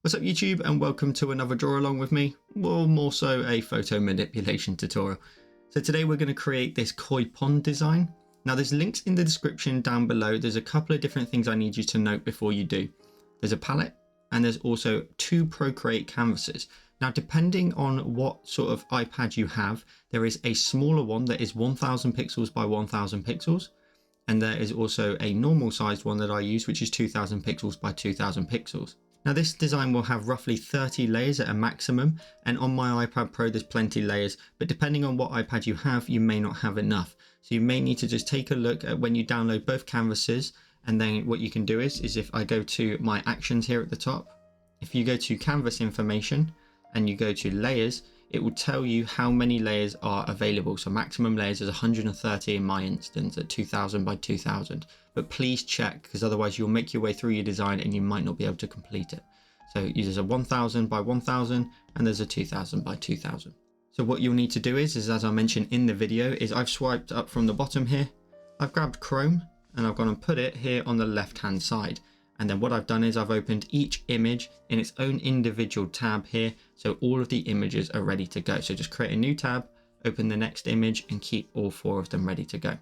What's up YouTube, and welcome to another draw along with me, or more so a photo manipulation tutorial. So today we're going to create this koi pond design. Now there's links in the description down below. There's a couple of different things I need you to note before you do. There's a palette and there's also 2 Procreate canvases. Now depending on what sort of iPad you have, there is a smaller one that is 1000 pixels by 1000 pixels. And there is also a normal sized one that I use, which is 2000 pixels by 2000 pixels. Now this design will have roughly 30 layers at a maximum, and on my iPad Pro there's plenty layers, but depending on what iPad you have, you may not have enough. So you may need to just take a look at when you download both canvases, and then what you can do is if I go to my actions here at the top, if you go to canvas information and you go to layers, it will tell you how many layers are available. So maximum layers is 130 in my instance at 2000 by 2000. But please check, because otherwise you'll make your way through your design and you might not be able to complete it. So there's a 1000 by 1000 and there's a 2000 by 2000. So what you'll need to do is as I mentioned in the video, is I've swiped up from the bottom here. I've grabbed Chrome and I've gone and put it here on the left hand side. And then what I've done is I've opened each image in its own individual tab here. So all of the images are ready to go. So just create a new tab, open the next image and keep all 4 of them ready to go.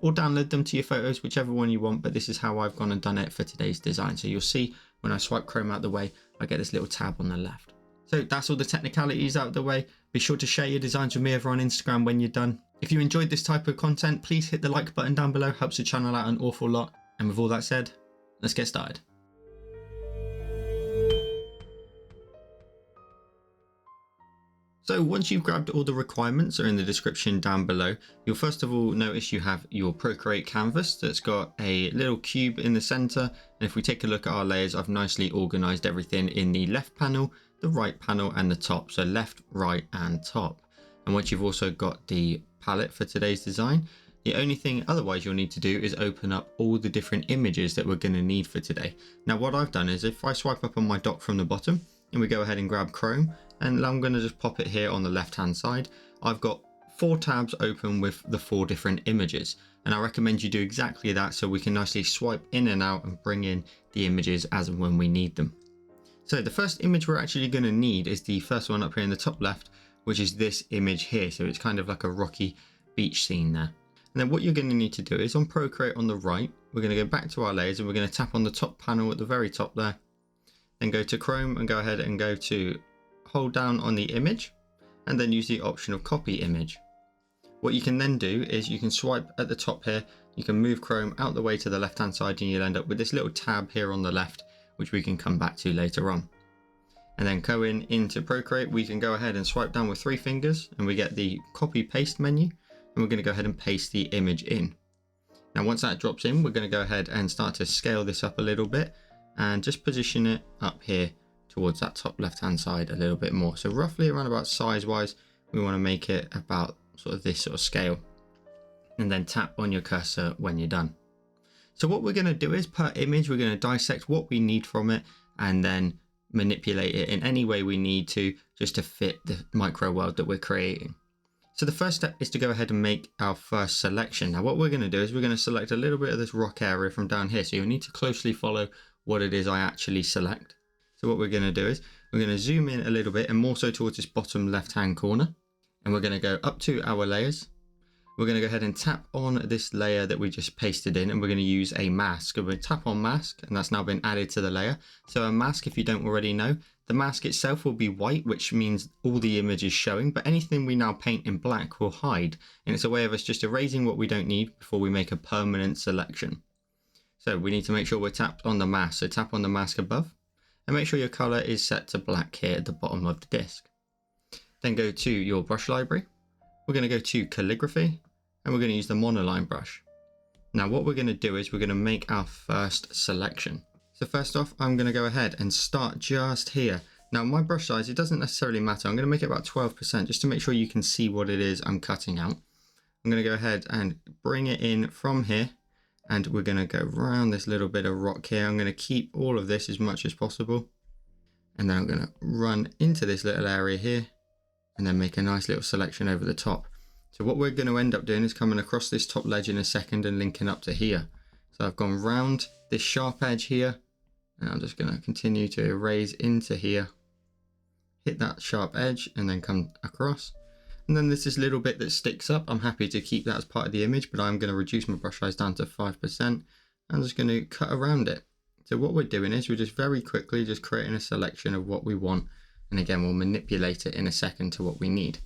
Or download them to your photos, whichever one you want, but this is how I've gone and done it for today's design. So you'll see when I swipe Chrome out the way, I get this little tab on the left. So that's all the technicalities out of the way. Be sure to share your designs with me over on Instagram when you're done. If you enjoyed this type of content, please hit the like button down below, helps the channel out an awful lot. And with all that said, let's get started. So once you've grabbed all the requirements are in the description down below, you'll first of all notice you have your Procreate canvas that's got a little cube in the center. And if we take a look at our layers, I've nicely organized everything in the left panel, the right panel and the top. So left, right and top. And once you've also got the palette for today's design, the only thing otherwise you'll need to do is open up all the different images that we're going to need for today. Now what I've done is if I swipe up on my dock from the bottom and we go ahead and grab Chrome, and I'm going to just pop it here on the left hand side. I've got 4 tabs open with the 4 different images, and I recommend you do exactly that so we can nicely swipe in and out and bring in the images as and when we need them. So the first image we're actually going to need is the first one up here in the top left, which is this image here. So it's kind of like a rocky beach scene there. And then what you're going to need to do is on Procreate on the right, we're going to go back to our layers and we're going to tap on the top panel at the very top there, then go to Chrome and go ahead and go to hold down on the image and then use the option of copy image. What you can then do is you can swipe at the top here, you can move Chrome out the way to the left hand side and you'll end up with this little tab here on the left, which we can come back to later on. And then going into Procreate, we can go ahead and swipe down with 3 fingers and we get the copy paste menu, and we're going to go ahead and paste the image in. Now once that drops in, we're going to go ahead and start to scale this up a little bit and just position it up here towards that top left hand side a little bit more. So roughly around about size wise, we want to make it about sort of this sort of scale, and then tap on your cursor when you're done. So what we're going to do is per image, we're going to dissect what we need from it and then manipulate it in any way we need to, just to fit the micro world that we're creating. So the first step is to go ahead and make our first selection. Now what we're going to do is we're going to select a little bit of this rock area from down here. So you'll need to closely follow what it is I actually select. So what we're going to do is we're going to zoom in a little bit and more so towards this bottom left hand corner, and we're going to go up to our layers. We're going to go ahead and tap on this layer that we just pasted in, and we're going to use a mask. We're going to tap on mask, and that's now been added to the layer. So a mask, if you don't already know, the mask itself will be white, which means all the image is showing, but anything we now paint in black will hide. And it's a way of us just erasing what we don't need before we make a permanent selection. So we need to make sure we're tapped on the mask. So tap on the mask above and make sure your color is set to black here at the bottom of the disk. Then go to your brush library. We're going to go to calligraphy and we're going to use the monoline brush. Now what we're going to do is we're going to make our first selection. So first off, I'm going to go ahead and start just here. Now my brush size, it doesn't necessarily matter. I'm going to make it about 12% just to make sure you can see what it is I'm cutting out. I'm going to go ahead and bring it in from here. And we're going to go around this little bit of rock here. I'm going to keep all of this as much as possible. And then I'm going to run into this little area here and then make a nice little selection over the top. So what we're going to end up doing is coming across this top ledge in a second and linking up to here. So I've gone round this sharp edge here And I'm just going to continue to erase into here, hit that sharp edge and then come across. And then there's this little bit that sticks up. I'm happy to keep that as part of the image, but I'm going to reduce my brush size down to 5%. I'm just going to cut around it. So what we're doing is we're just very quickly just creating a selection of what we want. And again, we'll manipulate it in a second to what we need.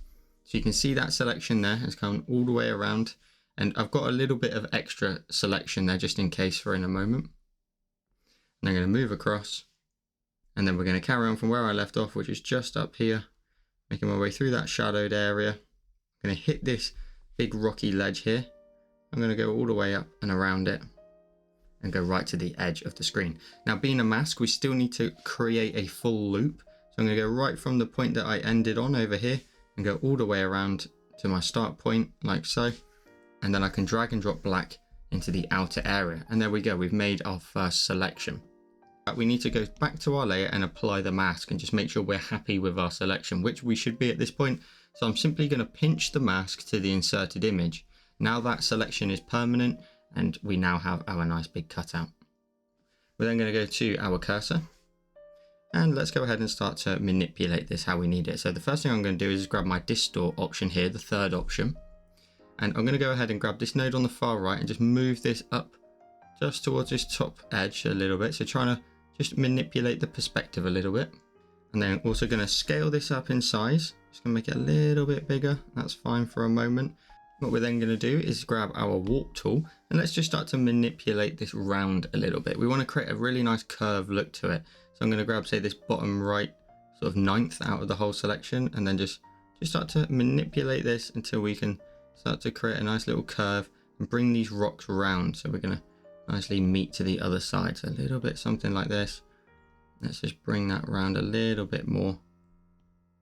So you can see that selection there has come all the way around. And I've got a little bit of extra selection there just in case for in a moment. And I'm going to move across. And then we're going to carry on from where I left off, which is just up here, making my way through that shadowed area. I'm going to hit this big rocky ledge here. I'm going to go all the way up and around it and go right to the edge of the screen. Now, being a mask, we still need to create a full loop. So I'm going to go right from the point that I ended on over here and go all the way around to my start point like so. And then I can drag and drop black into the outer area. And there we go. We've made our first selection. We need to go back to our layer and apply the mask and just make sure we're happy with our selection, which we should be at this point. So I'm simply going to pinch the mask to the inserted image. Now that selection is permanent and we now have our nice big cutout. We're then going to go to our cursor and let's go ahead and start to manipulate this how we need it. So the first thing I'm going to do is grab my Distort option here, the third option. And I'm going to go ahead and grab this node on the far right and just move this up just towards this top edge a little bit. So trying to just manipulate the perspective a little bit. And then also going to scale this up in size. Just going to make it a little bit bigger. That's fine for a moment. What we're then going to do is grab our warp tool and let's just start to manipulate this round a little bit. We want to create a really nice curved look to it. So I'm going to grab, say, this bottom right sort of 9th out of the whole selection and then just start to manipulate this until we can start to create a nice little curve and bring these rocks round. So we're going to nicely meet to the other side. So a little bit something like this. Let's just bring that around a little bit more.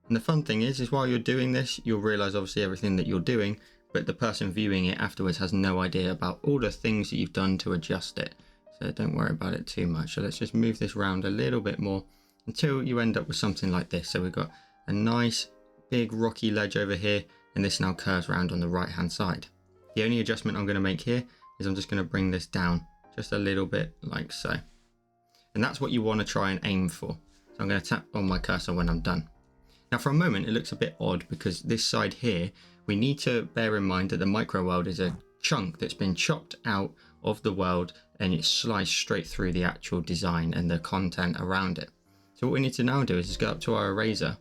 And the fun thing is while you're doing this, you'll realize obviously everything that you're doing, but the person viewing it afterwards has no idea about all the things that you've done to adjust it. So don't worry about it too much. So let's just move this around a little bit more until you end up with something like this. So we've got a nice big rocky ledge over here, and this now curves around on the right hand side. The only adjustment I'm going to make here is I'm just going to bring this down just a little bit like so. And that's what you want to try and aim for. So I'm going to tap on my cursor when I'm done. Now for a moment it looks a bit odd because this side here, we need to bear in mind that the micro world is a chunk that's been chopped out of the world and it's sliced straight through the actual design and the content around it. So what we need to now do is just go up to our eraser.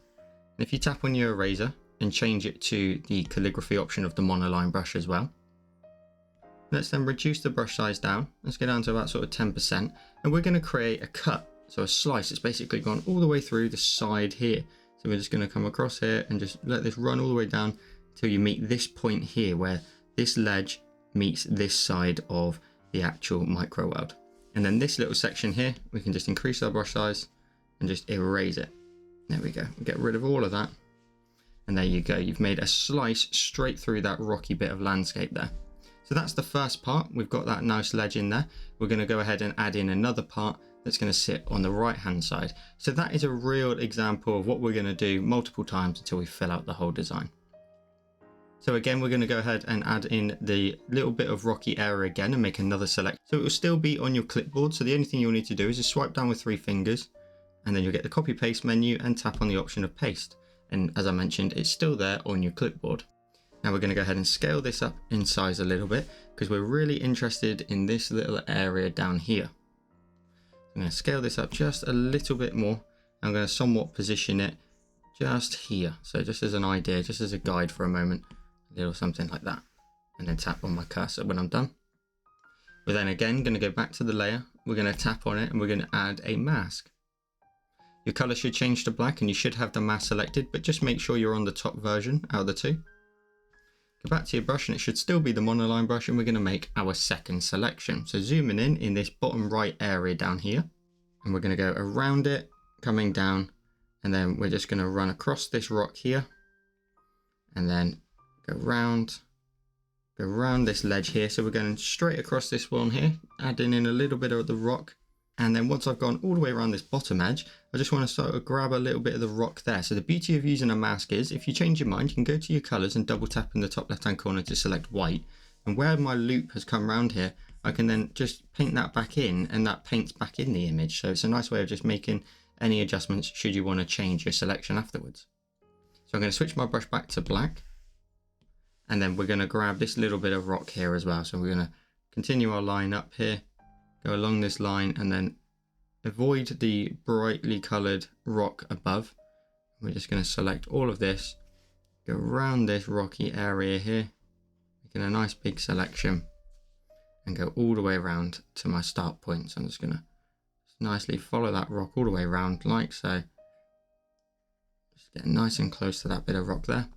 And if you tap on your eraser and change it to the calligraphy option of the monoline brush as well. Let's then reduce the brush size down. Let's go down to about sort of 10%. And we're going to create a cut. So a slice. It's basically gone all the way through the side here. So we're just going to come across here and just let this run all the way down till you meet this point here where this ledge meets this side of the actual micro world. And then this little section here, we can just increase our brush size and just erase it. There we go. Get rid of all of that. And there you go. You've made a slice straight through that rocky bit of landscape there. So that's the first part. We've got that nice ledge in there. We're going to go ahead and add in another part that's going to sit on the right hand side. So that is a real example of what we're going to do multiple times until we fill out the whole design. So again, we're going to go ahead and add in the little bit of rocky area again and make another select. So it will still be on your clipboard. So the only thing you'll need to do is just swipe down with 3 fingers and then you'll get the copy paste menu and tap on the option of paste. And as I mentioned, it's still there on your clipboard. Now we're going to go ahead and scale this up in size a little bit because we're really interested in this little area down here. I'm going to scale this up just a little bit more. I'm going to somewhat position it just here. So just as an idea, just as a guide for a moment, a little something like that. And then tap on my cursor when I'm done. We're then again going to go back to the layer. We're going to tap on it and we're going to add a mask. Your color should change to black and you should have the mask selected, but just make sure you're on the top version out of the two. Go back to your brush and it should still be the monoline brush and we're going to make our second selection. So zooming in this bottom right area down here and we're going to go around it, coming down, and then we're just going to run across this rock here and then go round this ledge here. So we're going straight across this one here, adding in a little bit of the rock. And then once I've gone all the way around this bottom edge, I just want to sort of grab a little bit of the rock there. So the beauty of using a mask is if you change your mind, you can go to your colors and double tap in the top left hand corner to select white. And where my loop has come around here, I can then just paint that back in, and that paints back in the image. So it's a nice way of just making any adjustments should you want to change your selection afterwards. So I'm going to switch my brush back to black, and then we're going to grab this little bit of rock here as well. So we're going to continue our line up here, go along this line, and then avoid the brightly colored rock above. We're just going to select all of this, go around this rocky area here, making a nice big selection, and go all the way around to my start point. So I'm just going to nicely follow that rock all the way around like so. Just get nice and close to that bit of rock there.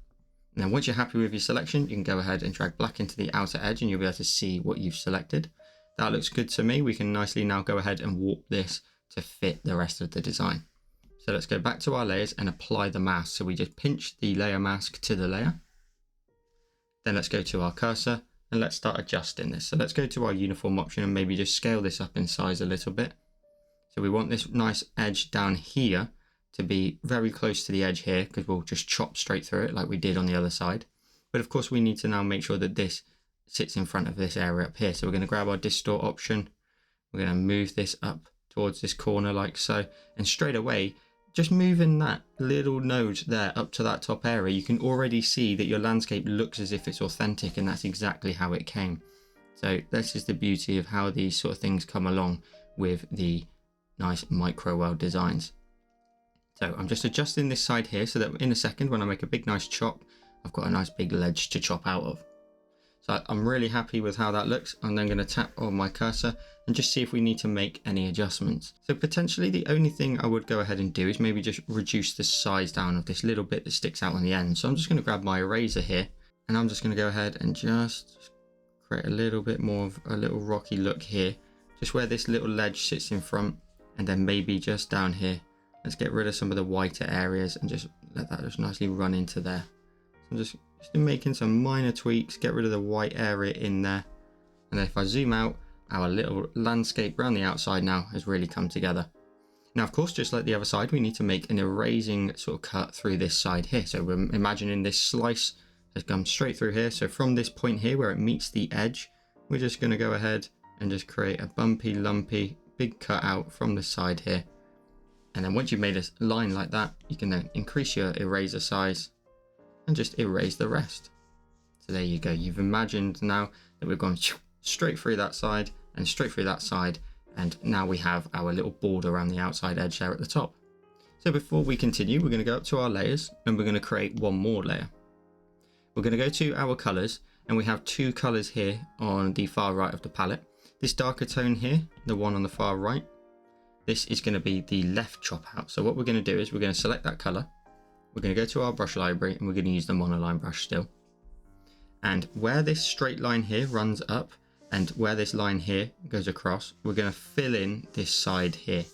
And then once you're happy with your selection, you can go ahead and drag black into the outer edge, and you'll be able to see what you've selected. That looks good to me. We can nicely now go ahead and warp this to fit the rest of the design. So let's go back to our layers and apply the mask. So we just pinch the layer mask to the layer. Then let's go to our cursor and let's start adjusting this. So let's go to our uniform option and maybe just scale this up in size a little bit. So we want this nice edge down here to be very close to the edge here, because we'll just chop straight through it like we did on the other side. But of course we need to now make sure that this sits in front of this area up here. So we're going to grab our distort option. We're going to move this up towards this corner like so, and straight away, just moving that little node there up to that top area, you can already see that your landscape looks as if it's authentic, and that's exactly how it came. So this is the beauty of how these sort of things come along with the nice MICROWORLD designs. So I'm just adjusting this side here so that in a second when I make a big nice chop, I've got a nice big ledge to chop out of. So I'm really happy with how that looks. I'm then going to tap on my cursor and just see if we need to make any adjustments. So potentially the only thing I would go ahead and do is maybe just reduce the size down of this little bit that sticks out on the end. So I'm just going to grab my eraser here, and I'm just going to go ahead and just create a little bit more of a little rocky look here, just where this little ledge sits in front, and then maybe just down here. Let's get rid of some of the whiter areas and just let that just nicely run into there. So I'm just making some minor tweaks, get rid of the white area in there. And then if I zoom out, our little landscape around the outside now has really come together. Now, of course, just like the other side, we need to make an erasing sort of cut through this side here. So we're imagining this slice has come straight through here. So from this point here where it meets the edge, we're just going to go ahead and just create a bumpy, lumpy, big cut out from the side here. And then once you've made a line like that, you can then increase your eraser size and just erase the rest. So there you go. You've imagined now that we've gone straight through that side and straight through that side. And now we have our little border around the outside edge there at the top. So before we continue, we're going to go up to our layers and we're going to create one more layer. We're going to go to our colors, and we have two colors here on the far right of the palette. This darker tone here, the one on the far right, this is going to be the left chop out. So what we're going to do is we're going to select that color. We're going to go to our brush library and we're going to use the monoline brush still. And where this straight line here runs up and where this line here goes across, we're going to fill in this side here. So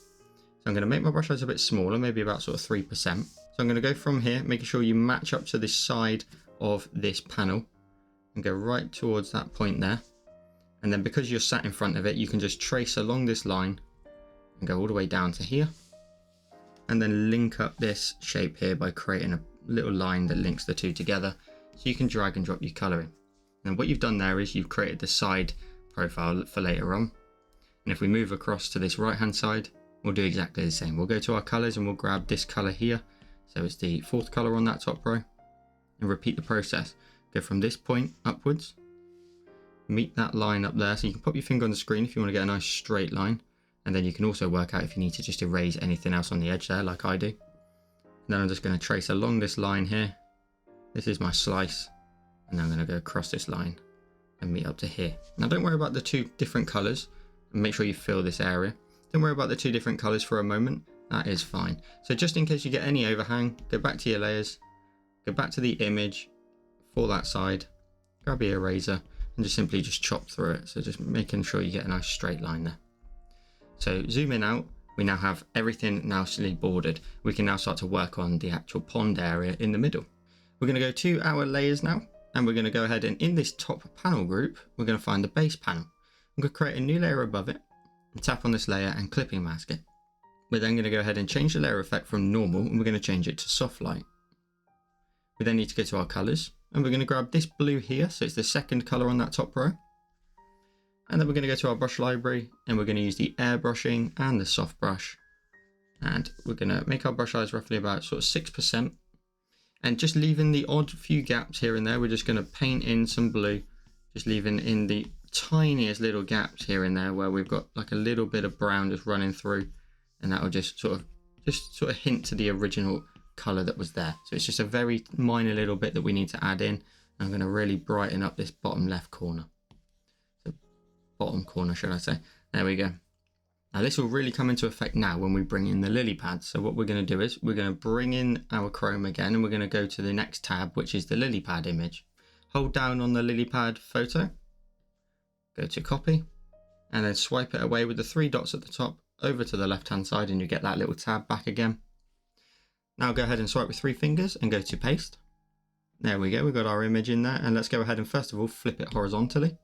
I'm going to make my brush size a bit smaller, maybe about sort of 3%. So I'm going to go from here, making sure you match up to this side of this panel and go right towards that point there. And then because you're sat in front of it, you can just trace along this line and go all the way down to here. And then link up this shape here by creating a little line that links the two together. So you can drag and drop your color in. And what you've done there is you've created the side profile for later on. And if we move across to this right hand side, we'll do exactly the same. We'll go to our colors and we'll grab this color here. So it's the fourth color on that top row, and repeat the process. Go from this point upwards, meet that line up there. So you can pop your finger on the screen if you want to get a nice straight line. And then you can also work out if you need to just erase anything else on the edge there, like I do. And then I'm just going to trace along this line here. This is my slice. And I'm going to go across this line and meet up to here. Now don't worry about the two different colors, and make sure you fill this area. Don't worry about the two different colors for a moment. That is fine. So just in case you get any overhang, go back to your layers, go back to the image for that side, grab your eraser and just simply just chop through it. So just making sure you get a nice straight line there. So zooming out, we now have everything nicely bordered. We can now start to work on the actual pond area in the middle. We're going to go to our layers now, and we're going to go ahead and in this top panel group, we're going to find the base panel. I'm going to create a new layer above it and tap on this layer and clipping mask it. We're then going to go ahead and change the layer effect from normal, and we're going to change it to soft light. We then need to go to our colors, and we're going to grab this blue here. So it's the second color on that top row. And then we're going to go to our brush library and we're going to use the airbrushing and the soft brush. And we're going to make our brush size roughly about sort of 6%. And just leaving the odd few gaps here and there, we're just going to paint in some blue, just leaving in the tiniest little gaps here and there where we've got like a little bit of brown just running through, and that will just sort of hint to the original color that was there. So it's just a very minor little bit that we need to add in. I'm going to really brighten up this bottom left corner. So bottom corner, should I say. There we go. Now this will really come into effect now when we bring in the lily pad. So what we're going to do is we're going to bring in our Chrome again, and we're going to go to the next tab, which is the lily pad image. Hold down on the lily pad photo, go to copy, and then swipe it away with the 3 dots at the top over to the left hand side, and you get that little tab back again. Now go ahead and swipe with 3 fingers and go to paste. There we go, we've got our image in there, and let's go ahead and first of all flip it horizontally.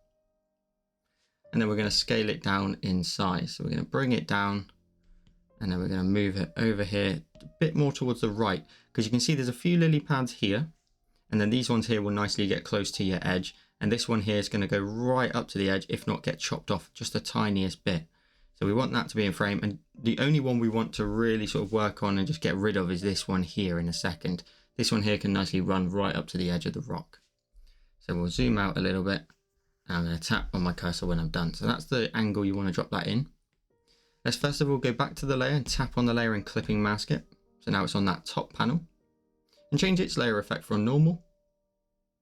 And then we're going to scale it down in size. So we're going to bring it down, and then we're going to move it over here a bit more towards the right, because you can see there's a few lily pads here, and then these ones here will nicely get close to your edge, and this one here is going to go right up to the edge, if not get chopped off just the tiniest bit. So we want that to be in frame, and the only one we want to really sort of work on and just get rid of is this one here in a second. This one here can nicely run right up to the edge of the rock. So we'll zoom out a little bit. I'm going to tap on my cursor when I'm done. So that's the angle you want to drop that in. Let's first of all go back to the layer and tap on the layer and clipping mask it. So now it's on that top panel. And change its layer effect from normal.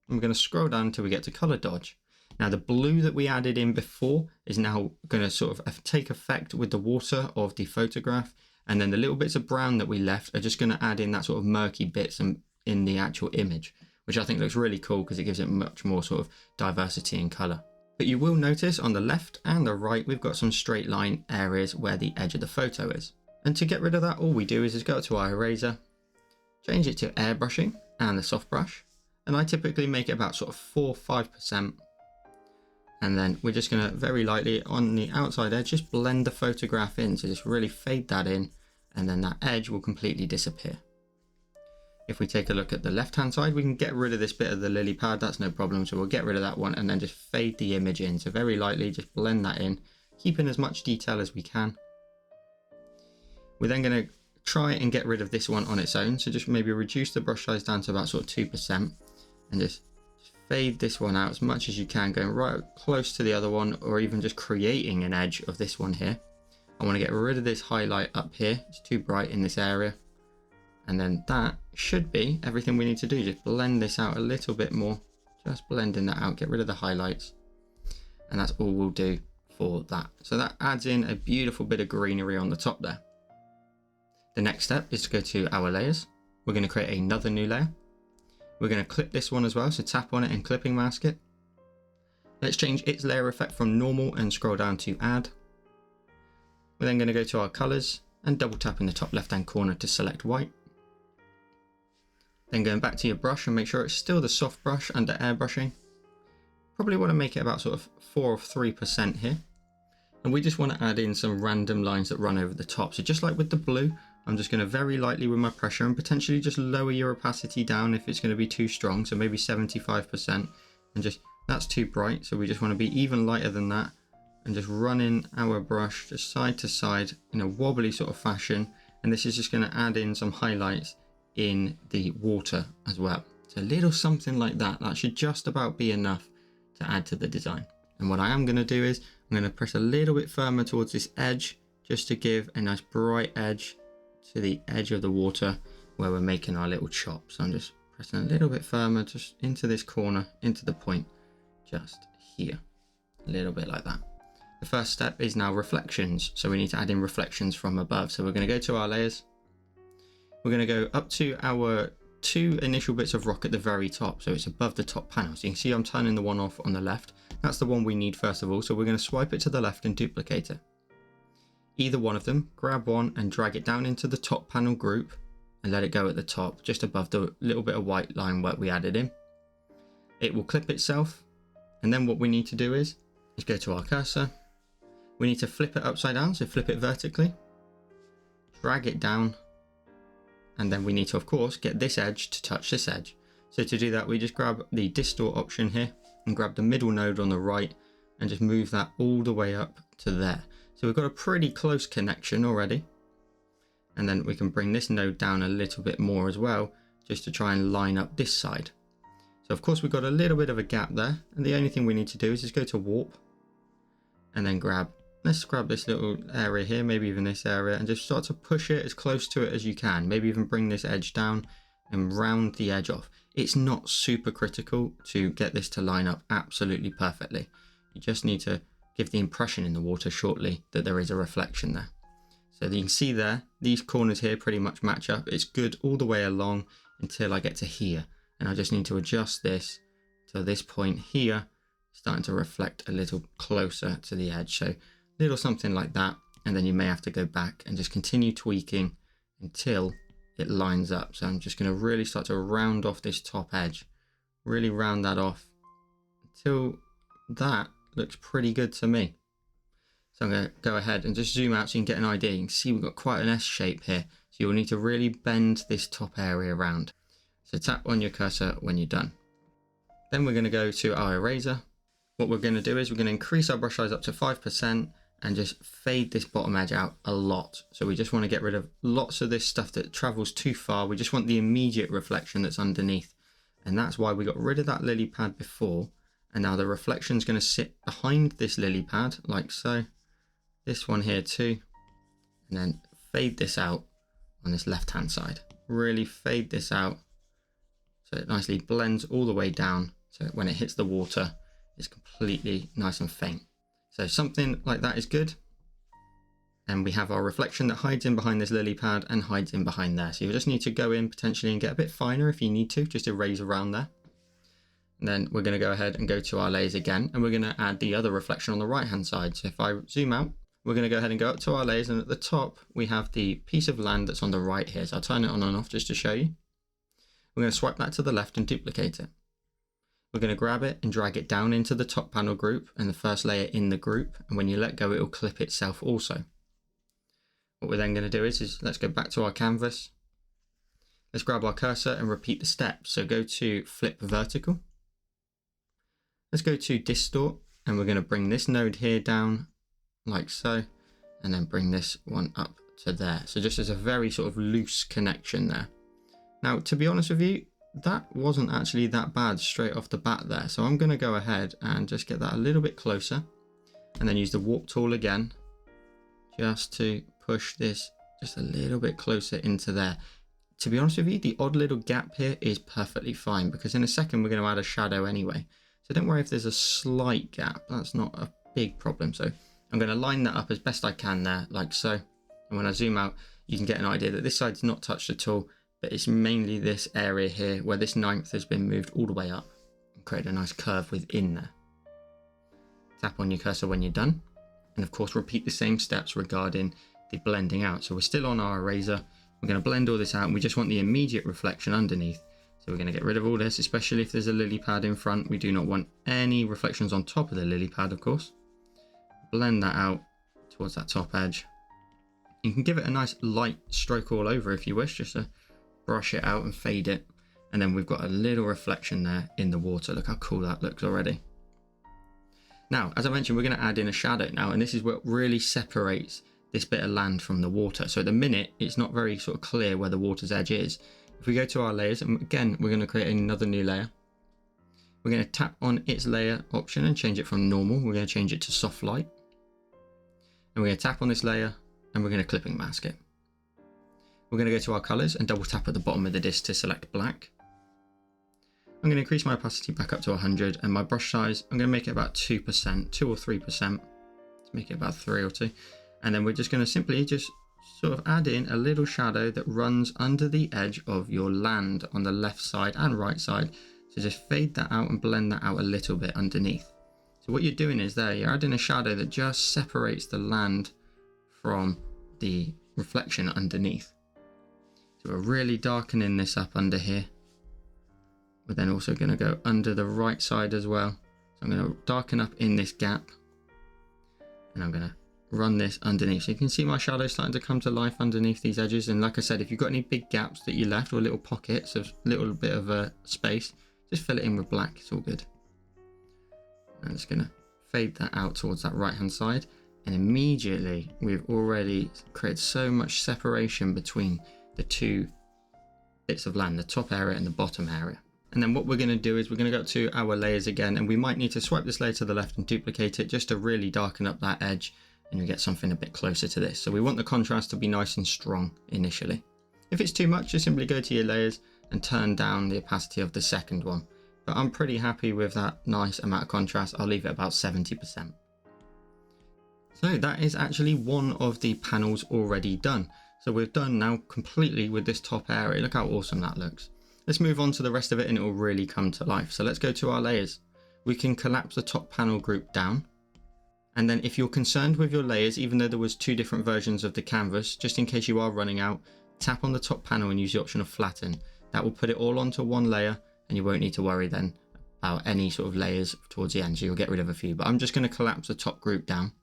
And we're going to scroll down until we get to color dodge. Now the blue that we added in before is now going to sort of take effect with the water of the photograph. And then the little bits of brown that we left are just going to add in that sort of murky bits in the actual image, which I think looks really cool because it gives it much more sort of diversity in color. But you will notice on the left and the right, we've got some straight line areas where the edge of the photo is. And to get rid of that, all we do is just go to our eraser, change it to airbrushing and the soft brush. And I typically make it about sort of 4-5%. And then we're just going to very lightly on the outside edge, just blend the photograph in. So just really fade that in, and then that edge will completely disappear. If we take a look at the left hand side, we can get rid of this bit of the lily pad, that's no problem. So we'll get rid of that one and then just fade the image in. So very lightly, just blend that in, keeping as much detail as we can. We're then going to try and get rid of this one on its own. So just maybe reduce the brush size down to about sort of 2% and just fade this one out as much as you can, going right close to the other one, or even just creating an edge of this one here. I want to get rid of this highlight up here. It's too bright in this area. And then that should be everything we need to do. Just blend this out a little bit more. Just blending that out, get rid of the highlights. And that's all we'll do for that. So that adds in a beautiful bit of greenery on the top there. The next step is to go to our layers. We're going to create another new layer. We're going to clip this one as well. So tap on it and clipping mask it. Let's change its layer effect from normal and scroll down to add. We're then going to go to our colors and double tap in the top left hand corner to select white. Then going back to your brush and make sure it's still the soft brush under airbrushing. Probably want to make it about sort of 4 or 3% here. And we just want to add in some random lines that run over the top. So just like with the blue, I'm just going to very lightly with my pressure and potentially just lower your opacity down if it's going to be too strong. So maybe 75%, and just that's too bright. So we just want to be even lighter than that and just running our brush just side to side in a wobbly sort of fashion. And this is just going to add in some highlights in the water as well. So a little something like that. That should just about be enough to add to the design. And what I am going to do is I'm going to press a little bit firmer towards this edge just to give a nice bright edge to the edge of the water where we're making our little chop. So I'm just pressing a little bit firmer just into this corner, into the point just here, a little bit like that. The first step is now reflections. So we need to add in reflections from above. So we're going to go to our layers. We're going to go up to our 2 initial bits of rock at the very top. So it's above the top panel. So you can see I'm turning the one off on the left. That's the one we need first of all. So we're going to swipe it to the left and duplicate it. Either one of them, grab one and drag it down into the top panel group and let it go at the top, just above the little bit of white line work we added in. It will clip itself. And then what we need to do is go to our cursor. We need to flip it upside down. So flip it vertically, drag it down. And then we need to, of course, get this edge to touch this edge. So to do that, we just grab the Distort option here and grab the middle node on the right and just move that all the way up to there. So we've got a pretty close connection already. And then we can bring this node down a little bit more as well, just to try and line up this side. So of course we've got a little bit of a gap there, and the only thing we need to do is just go to warp and then let's grab this little area here, maybe even this area, and just start to push it as close to it as you can. Maybe even bring this edge down and round the edge off. It's not super critical to get this to line up absolutely perfectly. You just need to give the impression in the water shortly that there is a reflection there. So you can see there, these corners here pretty much match up. It's good all the way along until I get to here. And I just need to adjust this to this point here, starting to reflect a little closer to the edge. So little something like that. And then you may have to go back and just continue tweaking until it lines up. So I'm just going to really start to round off this top edge, really round that off until that looks pretty good to me. So I'm going to go ahead and just zoom out so you can get an idea. You can see we've got quite an S shape here. So you'll need to really bend this top area around. So tap on your cursor when you're done. Then we're going to go to our eraser. What we're going to do is we're going to increase our brush size up to 5% and just fade this bottom edge out a lot. So we just want to get rid of lots of this stuff that travels too far. We just want the immediate reflection that's underneath. And that's why we got rid of that lily pad before. And now the reflection is going to sit behind this lily pad like so. This one here too. And then fade this out on this left hand side. Really fade this out so it nicely blends all the way down. So when it hits the water, it's completely nice and faint. So something like that is good. And we have our reflection that hides in behind this lily pad and hides in behind there. So you just need to go in potentially and get a bit finer if you need to, just erase around there. And then we're going to go ahead and go to our layers again, and we're going to add the other reflection on the right hand side. So if I zoom out, we're going to go ahead and go up to our layers, and at the top we have the piece of land that's on the right here. So I'll turn it on and off just to show you. We're going to swipe that to the left and duplicate it. We're going to grab it and drag it down into the top panel group and the first layer in the group, and when you let go it will clip itself also. What we're then going to do is let's go back to our canvas. Let's grab our cursor and repeat the steps. So go to flip vertical. Let's go to Distort, and we're going to bring this node here down like so, and then bring this one up to there. So just as a very sort of loose connection there. Now, to be honest with you, that wasn't actually that bad straight off the bat there. So I'm going to go ahead and just get that a little bit closer, and then use the warp tool again, just to push this just a little bit closer into there. To be honest with you, the odd little gap here is perfectly fine, because in a second we're going to add a shadow anyway. So don't worry if there's a slight gap, that's not a big problem. So I'm going to line that up as best I can there, like so. And when I zoom out, you can get an idea that this side's not touched at all, but it's mainly this area here where this 9th has been moved all the way up and create a nice curve within there. Tap on your cursor when you're done. And of course, repeat the same steps regarding the blending out. So we're still on our eraser. We're going to blend all this out, and we just want the immediate reflection underneath. So we're going to get rid of all this, especially if there's a lily pad in front. We do not want any reflections on top of the lily pad, of course. Blend that out towards that top edge. You can give it a nice light stroke all over if you wish, just to brush it out and fade it. And then we've got a little reflection there in the water. Look how cool that looks already. Now, as I mentioned, we're going to add in a shadow now, and this is what really separates this bit of land from the water. So at the minute, it's not very sort of clear where the water's edge is. If we go to our layers, and again, we're going to create another new layer. We're going to tap on its layer option and change it from normal. We're going to change it to soft light. And we're going to tap on this layer, and we're going to clipping mask it. We're going to go to our colors and double tap at the bottom of the disc to select black. I'm going to increase my opacity back up to 100, and my brush size, I'm going to make it about 2%, 2 or 3%. Let's make it about 3 or 2. And then we're just going to simply just sort of add in a little shadow that runs under the edge of your land on the left side and right side. So just fade that out and blend that out a little bit underneath. So what you're doing is there, you're adding a shadow that just separates the land from the reflection underneath. So we're really darkening this up under here. We're then also going to go under the right side as well. So I'm going to darken up in this gap, and I'm going to run this underneath. So you can see my shadow starting to come to life underneath these edges. And like I said, if you've got any big gaps that you left or little pockets of a little bit of a space, just fill it in with black. It's all good. I'm just going to fade that out towards that right hand side, and immediately we've already created so much separation between the two bits of land, the top area and the bottom area. And then what we're going to do is we're going to go to our layers again, and we might need to swipe this layer to the left and duplicate it just to really darken up that edge, and you get something a bit closer to this. So we want the contrast to be nice and strong initially. If it's too much, just simply go to your layers and turn down the opacity of the second one. But I'm pretty happy with that nice amount of contrast. I'll leave it about 70%. So that is actually one of the panels already done. So we're done now completely with this top area. Look how awesome that looks. Let's move on to the rest of it and it will really come to life. So let's go to our layers. We can collapse the top panel group down. And then if you're concerned with your layers, even though there was two different versions of the canvas, just in case you are running out, tap on the top panel and use the option of flatten. That will put it all onto one layer, and you won't need to worry then about any sort of layers towards the end. So you'll get rid of a few, but I'm just going to collapse the top group down.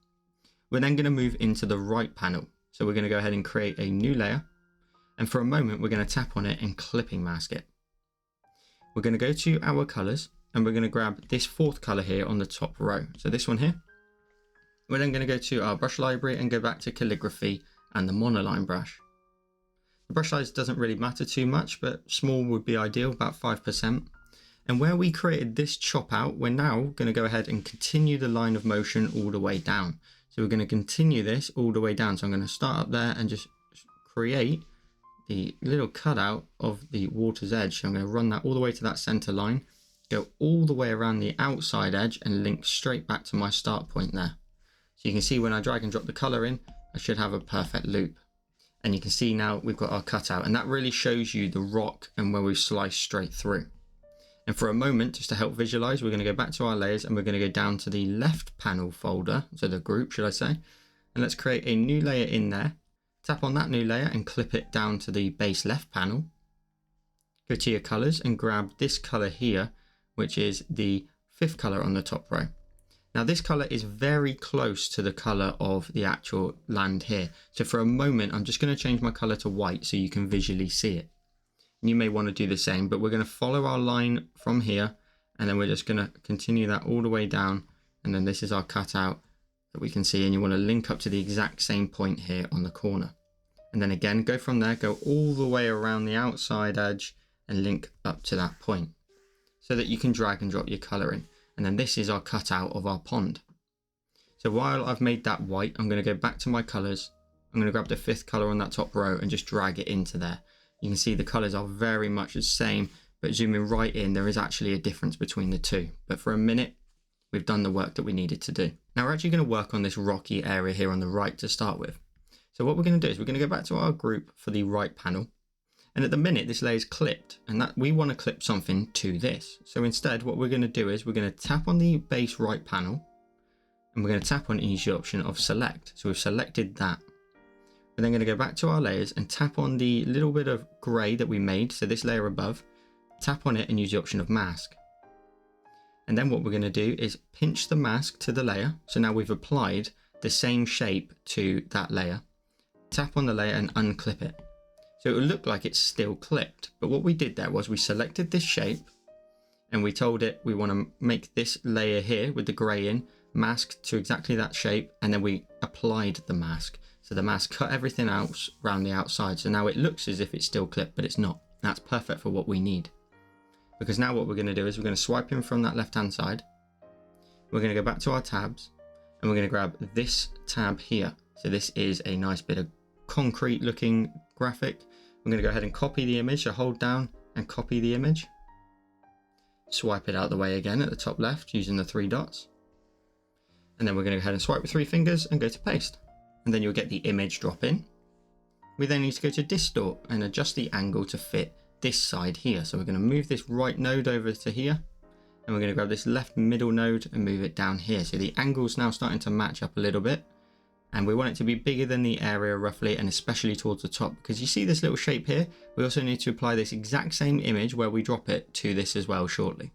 We're then going to move into the right panel. So we're going to go ahead and create a new layer. And for a moment, we're going to tap on it and clipping mask it. We're going to go to our colors and we're going to grab this fourth color here on the top row. So this one here. We're then going to go to our brush library and go back to calligraphy and the monoline brush. The brush size doesn't really matter too much, but small would be ideal, about 5%. And where we created this chop out, we're now going to go ahead and continue the line of motion all the way down. So we're going to continue this all the way down. So I'm going to start up there and just create the little cutout of the water's edge. So I'm going to run that all the way to that center line, go all the way around the outside edge and link straight back to my start point there. So you can see when I drag and drop the color in, I should have a perfect loop. And you can see now we've got our cutout, and that really shows you the rock and where we've sliced straight through. And for a moment, just to help visualize, we're going to go back to our layers and we're going to go down to the left panel folder, so the group, should I say, and let's create a new layer in there. Tap on that new layer and clip it down to the base left panel. Go to your colors and grab this color here, which is the fifth color on the top row. Now this color is very close to the color of the actual land here. So for a moment, I'm just going to change my color to white so you can visually see it. And you may want to do the same, but we're going to follow our line from here, and then we're just going to continue that all the way down. And then this is our cutout that we can see, and you want to link up to the exact same point here on the corner. And then again, go from there, go all the way around the outside edge and link up to that point so that you can drag and drop your color in. And then this is our cutout of our pond. So while I've made that white, I'm going to go back to my colors. I'm going to grab the fifth color on that top row and just drag it into there. You can see the colors are very much the same, but zooming right in, there is actually a difference between the two. But for a minute, we've done the work that we needed to do. Now we're actually going to work on this rocky area here on the right to start with. So what we're going to do is we're going to go back to our group for the right panel. And at the minute, this layer is clipped, and that we want to clip something to this. So instead, what we're going to do is we're going to tap on the base right panel, and we're going to tap on and use the option of select. So we've selected that. We're then going to go back to our layers and tap on the little bit of gray that we made. So this layer above, tap on it and use the option of mask. And then what we're going to do is pinch the mask to the layer. So now we've applied the same shape to that layer. Tap on the layer and unclip it. So it will look like it's still clipped, but what we did there was we selected this shape and we told it we want to make this layer here with the gray in masked to exactly that shape, and then we applied the mask. So the mask cut everything else around the outside, so now it looks as if it's still clipped, but it's not. That's perfect for what we need. Because now what we're going to do is we're going to swipe in from that left hand side. We're going to go back to our tabs and we're going to grab this tab here. So this is a nice bit of concrete looking graphic. I'm going to go ahead and copy the image. So hold down and copy the image. Swipe it out the way again at the top left using the three dots. And then we're going to go ahead and swipe with three fingers and go to paste. And then you'll get the image drop in. We then need to go to Distort and adjust the angle to fit this side here. So we're going to move this right node over to here. And we're going to grab this left middle node and move it down here. So the angle's now starting to match up a little bit. And we want it to be bigger than the area roughly, and especially towards the top, because you see this little shape here. We also need to apply this exact same image where we drop it to this as well shortly.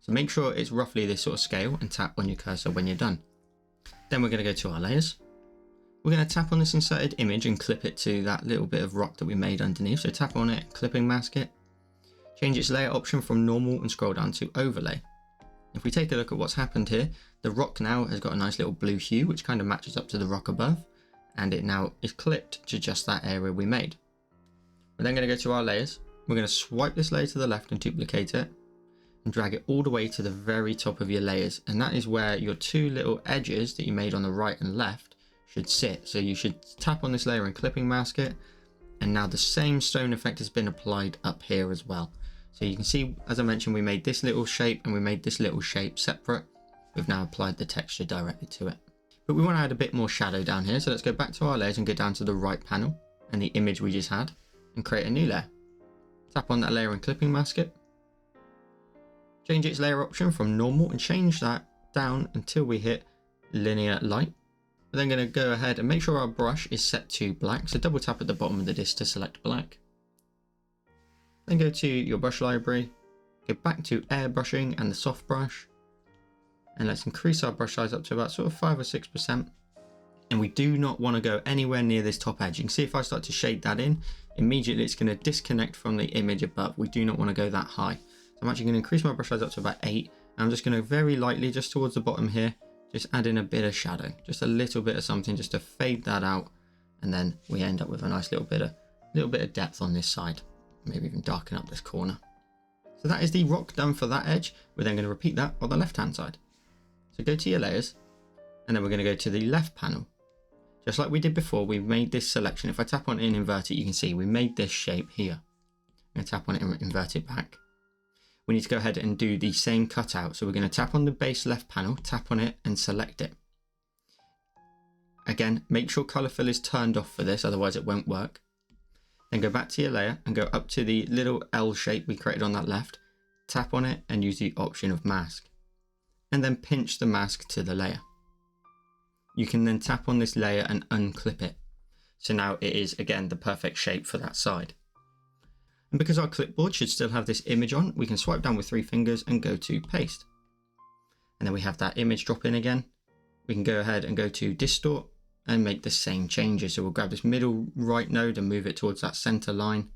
So make sure it's roughly this sort of scale and tap on your cursor when you're done. Then we're going to go to our layers. We're going to tap on this inserted image and clip it to that little bit of rock that we made underneath. So tap on it, clipping mask it, change its layer option from normal and scroll down to overlay. If we take a look at what's happened here, the rock now has got a nice little blue hue, which kind of matches up to the rock above, and it now is clipped to just that area we made. We're then going to go to our layers. We're going to swipe this layer to the left and duplicate it, and drag it all the way to the very top of your layers, and that is where your two little edges that you made on the right and left should sit. So you should tap on this layer and clipping mask it, and now the same stone effect has been applied up here as well. So you can see, as I mentioned, we made this little shape and we made this little shape separate. We've now applied the texture directly to it. But we want to add a bit more shadow down here, so let's go back to our layers and go down to the right panel and the image we just had and create a new layer. Tap on that layer and clipping mask it. Change its layer option from normal and change that down until we hit linear light. We're then going to go ahead and make sure our brush is set to black, so double tap at the bottom of the disc to select black. Then go to your brush library, go back to airbrushing and the soft brush, and let's increase our brush size up to about sort of 5 or 6%. And we do not want to go anywhere near this top edge. You can see if I start to shade that in, immediately it's going to disconnect from the image above. We do not want to go that high. So I'm actually going to increase my brush size up to about 8. And I'm just going to very lightly, just towards the bottom here, just add in a bit of shadow, just a little bit of something just to fade that out. And then we end up with a nice little bit of depth on this side. Maybe even darken up this corner. So that is the rock done for that edge. We're then going to repeat that on the left hand side. So go to your layers, and then we're going to go to the left panel. Just like we did before, we made this selection. If I tap on it and invert it, you can see we made this shape here. I'm going to tap on it and invert it back. We need to go ahead and do the same cutout. So we're going to tap on the base left panel, tap on it and select it. Again, make sure color fill is turned off for this, otherwise it won't work. Then go back to your layer and go up to the little L shape we created on that left, tap on it and use the option of mask, and then pinch the mask to the layer. You can then tap on this layer and unclip it. So now it is again the perfect shape for that side. And because our clipboard should still have this image on, we can swipe down with 3 fingers and go to paste. And then we have that image drop in again. We can go ahead and go to Distort and make the same changes. So we'll grab this middle right node and move it towards that center line,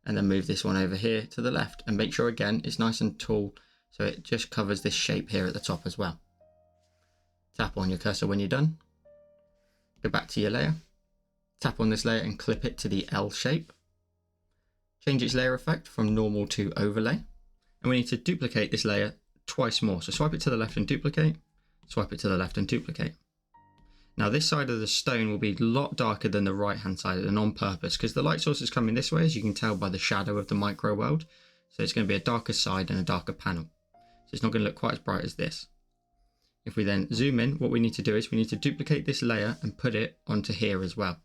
and then move this one over here to the left, and make sure again it's nice and tall so it just covers this shape here at the top as well. Tap on your cursor when you're done, go back to your layer, tap on this layer and clip it to the L shape, change its layer effect from normal to overlay, and we need to duplicate this layer twice more. So swipe it to the left and duplicate, swipe it to the left and duplicate. Now this side of the stone will be a lot darker than the right hand side, and on purpose, because the light source is coming this way, as you can tell by the shadow of the micro world. So it's going to be a darker side and a darker panel. So it's not going to look quite as bright as this. If we then zoom in, what we need to do is we need to duplicate this layer and put it onto here as well.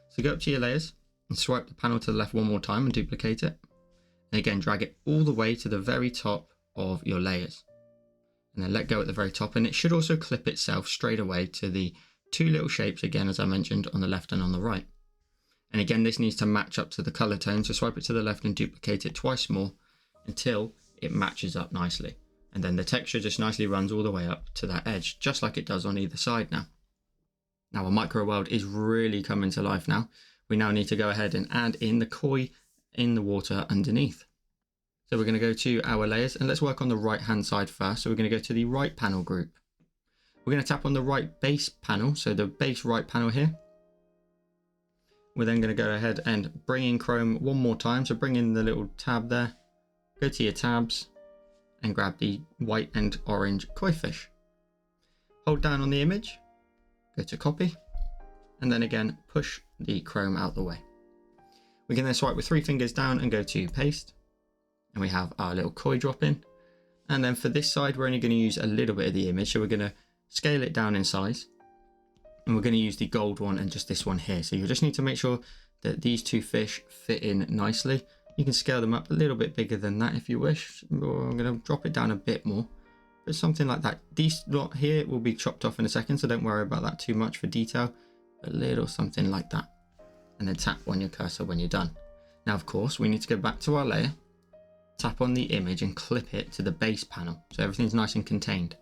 So go up to your layers and swipe the panel to the left one more time and duplicate it. And again, drag it all the way to the very top of your layers. And then let go at the very top, and it should also clip itself straight away to the 2 little shapes again, as I mentioned, on the left and on the right. And again, this needs to match up to the color tone, so swipe it to the left and duplicate it twice more until it matches up nicely. And then the texture just nicely runs all the way up to that edge, just like it does on either side now. Now our micro world is really coming to life now. We now need to go ahead and add in the koi in the water underneath. So we're going to go to our layers, and let's work on the right hand side first. So we're going to go to the right panel group. We're going to tap on the right base panel, so the base right panel here. We're then going to go ahead and bring in Chrome one more time. So bring in the little tab there, go to your tabs and grab the white and orange koi fish. Hold down on the image, go to copy, and then again push the Chrome out the way. We can then swipe with 3 fingers down and go to paste, and we have our little koi drop in. And then for this side, we're only going to use a little bit of the image, so we're going to scale it down in size, and we're going to use the gold one and just this one here. So you just need to make sure that these 2 fish fit in nicely. You can scale them up a little bit bigger than that if you wish, or I'm going to drop it down a bit more, but something like that. These lot here will be chopped off in a second, so don't worry about that too much for detail. A little something like that, and then tap on your cursor when you're done. Now of course we need to go back to our layer, tap on the image and clip it to the base panel so everything's nice and contained.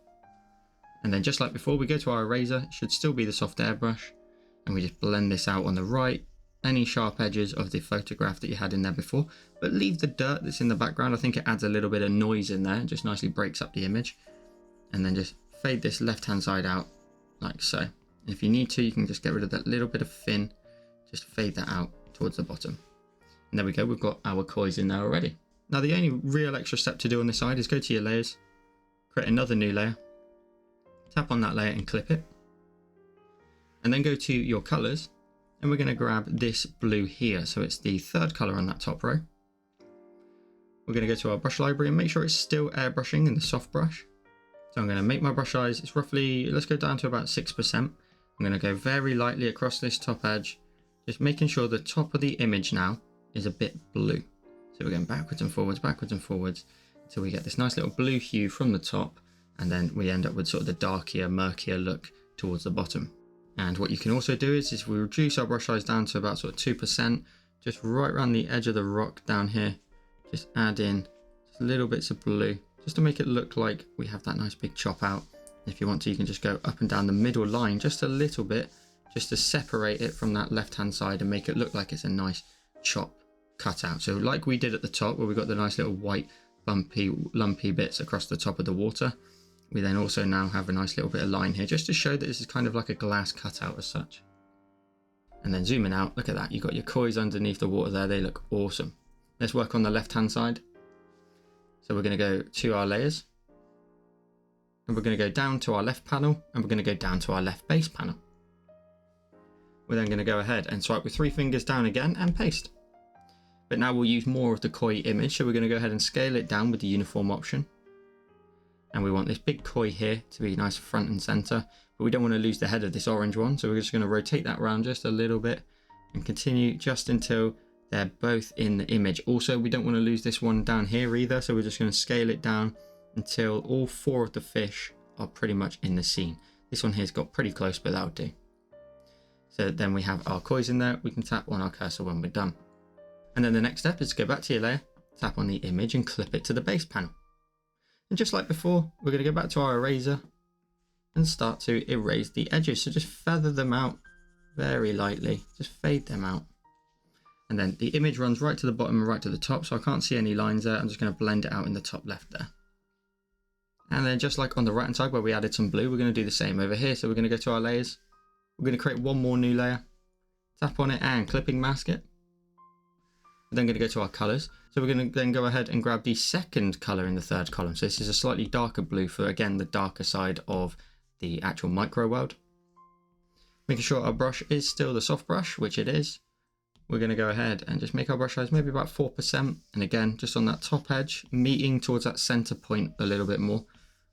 And then just like before, we go to our eraser, it should still be the soft airbrush, and we just blend this out on the right any sharp edges of the photograph that you had in there before, but leave the dirt that's in the background. I think it adds a little bit of noise in there, just nicely breaks up the image. And then just fade this left hand side out like so. If you need to, you can just get rid of that little bit of fin, just fade that out towards the bottom. And there we go, we've got our kois in there already. Now the only real extra step to do on this side is go to your layers, create another new layer, tap on that layer and clip it. And then go to your colors, and we're going to grab this blue here. So it's the third color on that top row. We're going to go to our brush library and make sure it's still airbrushing in the soft brush. So I'm going to make my brush size, it's roughly, let's go down to about 6%. I'm going to go very lightly across this top edge, just making sure the top of the image now is a bit blue. So we're going backwards and forwards until we get this nice little blue hue from the top, and then we end up with sort of the darker, murkier look towards the bottom. And what you can also do is if we reduce our brush size down to about sort of 2%, just right around the edge of the rock down here, just add in just little bits of blue, just to make it look like we have that nice big chop out. If you want to, you can just go up and down the middle line just a little bit, just to separate it from that left hand side and make it look like it's a nice chop cut out. So like we did at the top where we got the nice little white bumpy lumpy bits across the top of the water, we then also now have a nice little bit of line here just to show that this is kind of like a glass cutout as such. And then zooming out, look at that, you've got your kois underneath the water there, they look awesome. Let's work on the left hand side. So we're going to go to our layers, and we're going to go down to our left panel, and we're going to go down to our left base panel. We're then going to go ahead and swipe with 3 fingers down again and paste. But now we'll use more of the koi image, so we're going to go ahead and scale it down with the uniform option. And we want this big koi here to be nice front and center, but we don't want to lose the head of this orange one. So we're just going to rotate that around just a little bit and continue just until they're both in the image. Also, we don't want to lose this one down here either. So we're just going to scale it down until all 4 of the fish are pretty much in the scene. This one here's got pretty close, but that'll do. So then we have our kois in there. We can tap on our cursor when we're done. And then the next step is to go back to your layer, tap on the image and clip it to the base panel. And just like before, we're going to go back to our eraser and start to erase the edges. So just feather them out very lightly, just fade them out. And then the image runs right to the bottom and right to the top, so I can't see any lines there. I'm just going to blend it out in the top left there. And then just like on the right hand side where we added some blue, we're going to do the same over here. So we're going to go to our layers. We're going to create one more new layer, tap on it and clipping mask it. We're then going to go to our colors. So we're going to then go ahead and grab the second color in the third column. So this is a slightly darker blue for, again, the darker side of the actual micro world. Making sure our brush is still the soft brush, which it is. We're going to go ahead and just make our brush size maybe about 4%. And again, just on that top edge, meeting towards that center point a little bit more.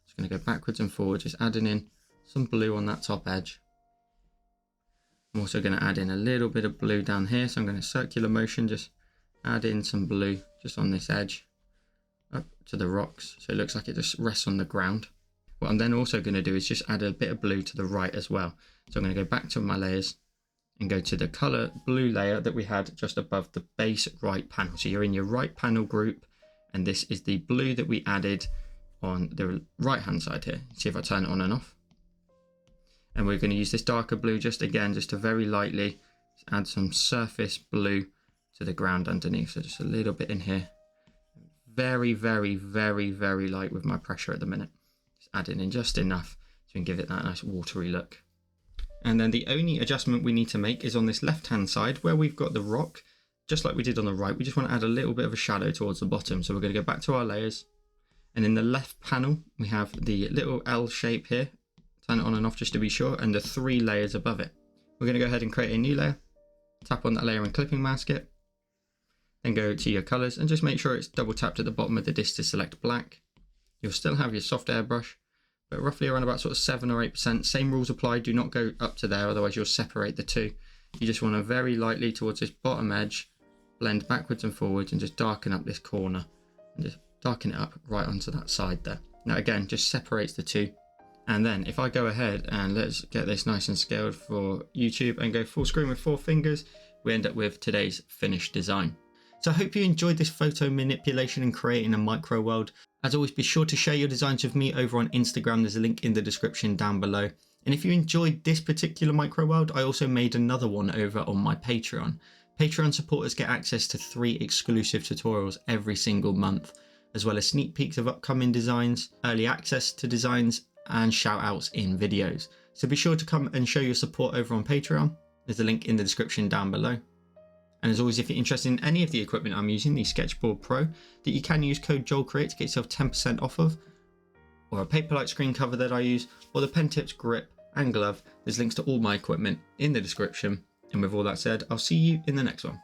Just going to go backwards and forwards, just adding in some blue on that top edge. I'm also going to add in a little bit of blue down here. So I'm going to circular motion, just add in some blue just on this edge up to the rocks. So it looks like it just rests on the ground. What I'm then also going to do is just add a bit of blue to the right as well. So I'm going to go back to my layers and go to the color blue layer that we had just above the base right panel. So you're in your right panel group, and this is the blue that we added on the right hand side here. See if I turn it on and off. And we're going to use this darker blue just again, just to very lightly add some surface blue to the ground underneath. So just a little bit in here. Very, very, very, very light with my pressure at the minute. Just adding in just enough so we can give it that nice watery look. And then the only adjustment we need to make is on this left hand side where we've got the rock. Just like we did on the right, we just want to add a little bit of a shadow towards the bottom. So we're going to go back to our layers. And in the left panel, we have the little L shape here. Turn it on and off just to be sure, and the 3 layers above it. We're going to go ahead and create a new layer. Tap on that layer and clipping mask it. Then go to your colors and just make sure it's double tapped at the bottom of the disk to select black. You'll still have your soft airbrush, but roughly around about sort of 7 or 8%. Same rules apply, do not go up to there, otherwise you'll separate the two. You just want to very lightly towards this bottom edge, blend backwards and forwards and just darken up this corner and just darken it up right onto that side there. Now again, just separates the two. And then if I go ahead and let's get this nice and scaled for YouTube and go full screen with 4 fingers, we end up with today's finished design. So I hope you enjoyed this photo manipulation and creating a micro world. As always, be sure to share your designs with me over on Instagram. There's a link in the description down below. And if you enjoyed this particular micro world, I also made another one over on my Patreon. Patreon supporters get access to 3 exclusive tutorials every single month, as well as sneak peeks of upcoming designs, early access to designs, and shout outs in videos. So be sure to come and show your support over on Patreon. There's a link in the description down below. And as always, if you're interested in any of the equipment I'm using, the Sketchboard Pro, that you can use code JoelCreate to get yourself 10% off of, or a Paperlike screen cover that I use, or the pen tips grip and glove, there's links to all my equipment in the description. And with all that said, I'll see you in the next one.